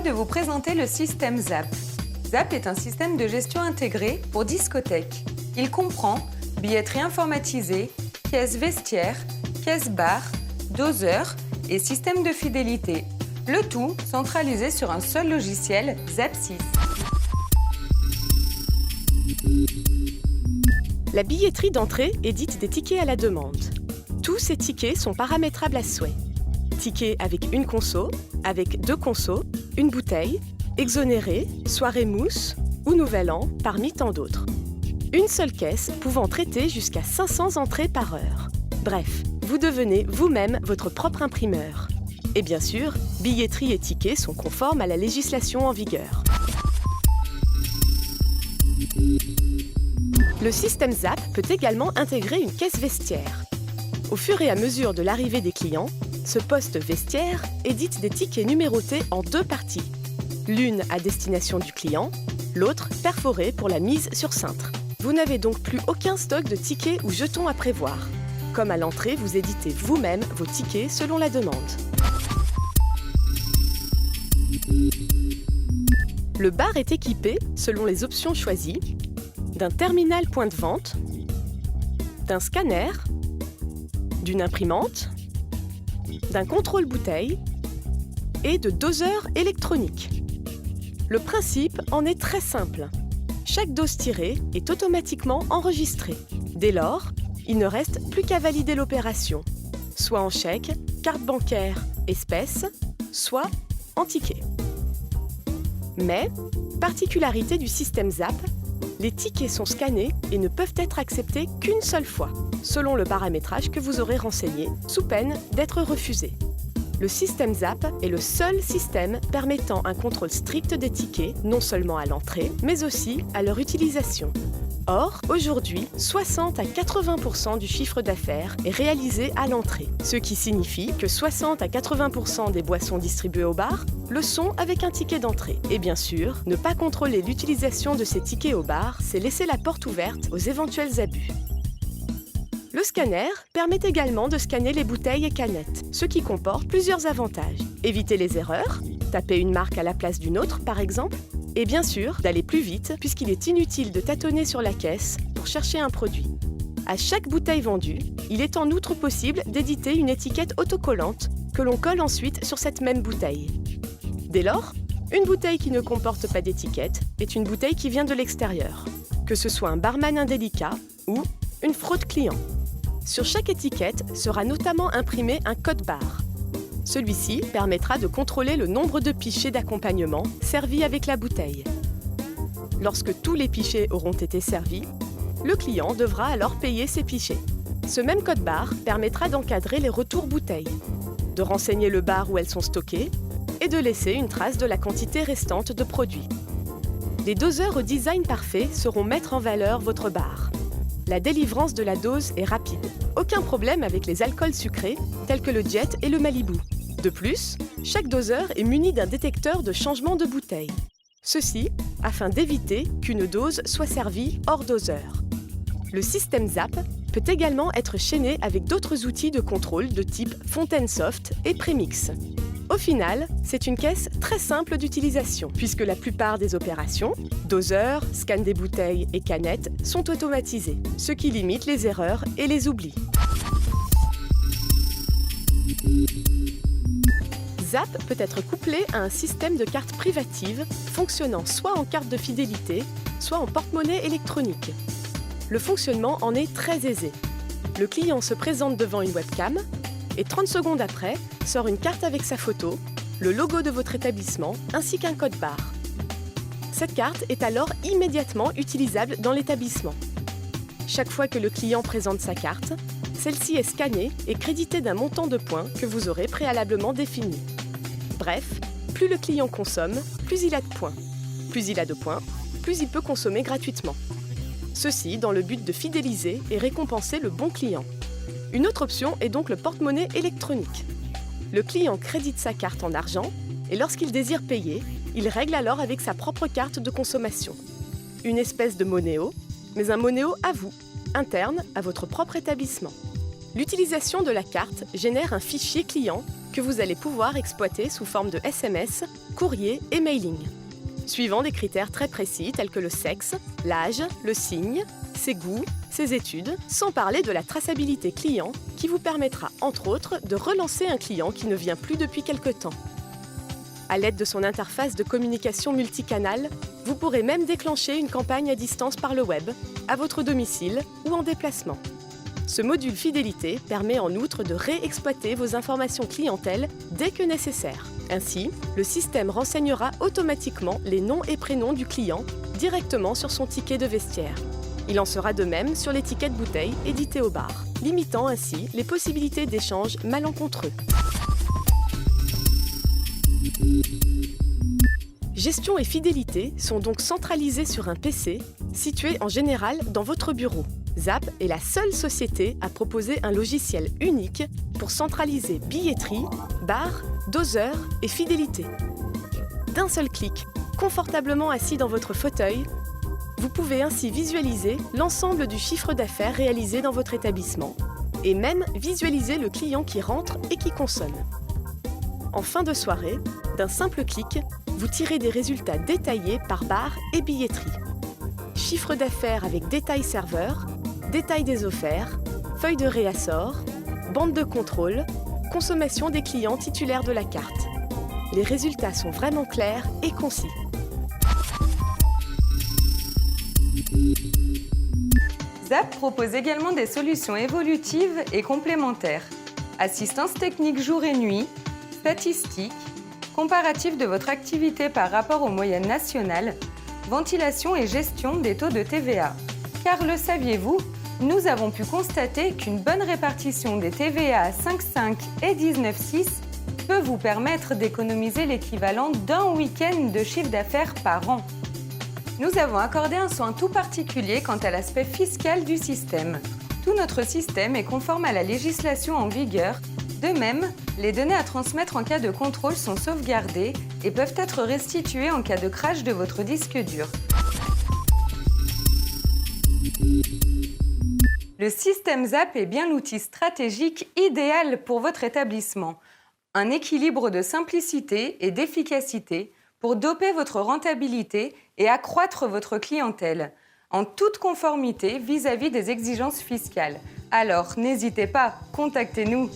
joie de vous présenter le système ZAP. ZAP est un système de gestion intégré pour discothèque. Il comprend billetterie informatisée, caisse vestiaire, caisse bar, doseur et système de fidélité. Le tout centralisé sur un seul logiciel, ZAP 6. La billetterie d'entrée édite des tickets à la demande. Tous ces tickets sont paramétrables à souhait. Tickets avec une conso, avec 2 consos, une bouteille, exonéré, soirée mousse ou nouvel an, parmi tant d'autres. Une seule caisse pouvant traiter jusqu'à 500 entrées par heure. Bref, vous devenez vous-même votre propre imprimeur. Et bien sûr, billetterie et tickets sont conformes à la législation en vigueur. Le système ZAP peut également intégrer une caisse vestiaire. Au fur et à mesure de l'arrivée des clients, ce poste vestiaire édite des tickets numérotés en 2 parties. L'une à destination du client, l'autre perforée pour la mise sur cintre. Vous n'avez donc plus aucun stock de tickets ou jetons à prévoir. Comme à l'entrée, vous éditez vous-même vos tickets selon la demande. Le bar est équipé, selon les options choisies, d'un terminal point de vente, d'un scanner, d'une imprimante, d'un contrôle bouteille et de doseurs électroniques. Le principe en est très simple. Chaque dose tirée est automatiquement enregistrée. Dès lors, il ne reste plus qu'à valider l'opération, soit en chèque, carte bancaire, espèce, soit en ticket. Mais, particularité du système ZAP, les tickets sont scannés et ne peuvent être acceptés qu'une seule fois, selon le paramétrage que vous aurez renseigné, sous peine d'être refusé. Le système ZAP est le seul système permettant un contrôle strict des tickets, non seulement à l'entrée, mais aussi à leur utilisation. Or, aujourd'hui, 60 à 80% du chiffre d'affaires est réalisé à l'entrée, ce qui signifie que 60 à 80% des boissons distribuées au bar le sont avec un ticket d'entrée. Et bien sûr, ne pas contrôler l'utilisation de ces tickets au bar, c'est laisser la porte ouverte aux éventuels abus. Le scanner permet également de scanner les bouteilles et canettes, ce qui comporte plusieurs avantages. Éviter les erreurs, taper une marque à la place d'une autre par exemple, et bien sûr d'aller plus vite puisqu'il est inutile de tâtonner sur la caisse pour chercher un produit. À chaque bouteille vendue, il est en outre possible d'éditer une étiquette autocollante que l'on colle ensuite sur cette même bouteille. Dès lors, une bouteille qui ne comporte pas d'étiquette est une bouteille qui vient de l'extérieur, que ce soit un barman indélicat ou une fraude client. Sur chaque étiquette sera notamment imprimé un code barre. Celui-ci permettra de contrôler le nombre de pichets d'accompagnement servis avec la bouteille. Lorsque tous les pichets auront été servis, le client devra alors payer ses pichets. Ce même code barre permettra d'encadrer les retours bouteilles, de renseigner le bar où elles sont stockées et de laisser une trace de la quantité restante de produits. Les doseurs au design parfait sauront mettre en valeur votre bar. La délivrance de la dose est rapide. Aucun problème avec les alcools sucrés, tels que le Jet et le Malibu. De plus, chaque doseur est muni d'un détecteur de changement de bouteille. Ceci afin d'éviter qu'une dose soit servie hors doseur. Le système ZAP peut également être chaîné avec d'autres outils de contrôle de type Fontaine Soft et Premix. Au final, c'est une caisse très simple d'utilisation, puisque la plupart des opérations, doseurs, scan des bouteilles et canettes, sont automatisées, ce qui limite les erreurs et les oublis. ZAP peut être couplé à un système de carte privative fonctionnant soit en carte de fidélité, soit en porte-monnaie électronique. Le fonctionnement en est très aisé. Le client se présente devant une webcam et 30 secondes après, sort une carte avec sa photo, le logo de votre établissement ainsi qu'un code barre. Cette carte est alors immédiatement utilisable dans l'établissement. Chaque fois que le client présente sa carte, celle-ci est scannée et créditée d'un montant de points que vous aurez préalablement défini. Bref, plus le client consomme, plus il a de points. Plus il a de points, plus il peut consommer gratuitement. Ceci dans le but de fidéliser et récompenser le bon client. Une autre option est donc le porte-monnaie électronique. Le client crédite sa carte en argent et lorsqu'il désire payer, il règle alors avec sa propre carte de consommation. Une espèce de monéo, mais un monéo à vous, interne à votre propre établissement. L'utilisation de la carte génère un fichier client que vous allez pouvoir exploiter sous forme de SMS, courrier et mailing, suivant des critères très précis tels que le sexe, l'âge, le signe, ses goûts, ses études, sans parler de la traçabilité client qui vous permettra, entre autres, de relancer un client qui ne vient plus depuis quelque temps. À l'aide de son interface de communication multicanal, vous pourrez même déclencher une campagne à distance par le web, à votre domicile ou en déplacement. Ce module fidélité permet en outre de réexploiter vos informations clientèle dès que nécessaire. Ainsi, le système renseignera automatiquement les noms et prénoms du client directement sur son ticket de vestiaire. Il en sera de même sur les tickets de bouteilles édités au bar, limitant ainsi les possibilités d'échanges malencontreux. Gestion et fidélité sont donc centralisées sur un PC, situé en général dans votre bureau. Zapp est la seule société à proposer un logiciel unique pour centraliser billetterie, bar, doseur et fidélité. D'un seul clic, confortablement assis dans votre fauteuil, vous pouvez ainsi visualiser l'ensemble du chiffre d'affaires réalisé dans votre établissement et même visualiser le client qui rentre et qui consomme. En fin de soirée, d'un simple clic, vous tirez des résultats détaillés par bar et billetterie. Chiffre d'affaires avec détail serveur, détail des offerts, feuille de réassort, bande de contrôle, consommation des clients titulaires de la carte. Les résultats sont vraiment clairs et concis. Zapp propose également des solutions évolutives et complémentaires. Assistance technique jour et nuit, statistiques, comparatif de votre activité par rapport aux moyennes nationales, ventilation et gestion des taux de TVA. Car le saviez-vous, nous avons pu constater qu'une bonne répartition des TVA à 5,5 et 19,6 peut vous permettre d'économiser l'équivalent d'un week-end de chiffre d'affaires par an. Nous avons accordé un soin tout particulier quant à l'aspect fiscal du système. Tout notre système est conforme à la législation en vigueur. De même, les données à transmettre en cas de contrôle sont sauvegardées et peuvent être restituées en cas de crash de votre disque dur. Le système Zapp est bien l'outil stratégique idéal pour votre établissement. Un équilibre de simplicité et d'efficacité pour doper votre rentabilité et accroître votre clientèle, en toute conformité vis-à-vis des exigences fiscales. Alors, n'hésitez pas, contactez-nous.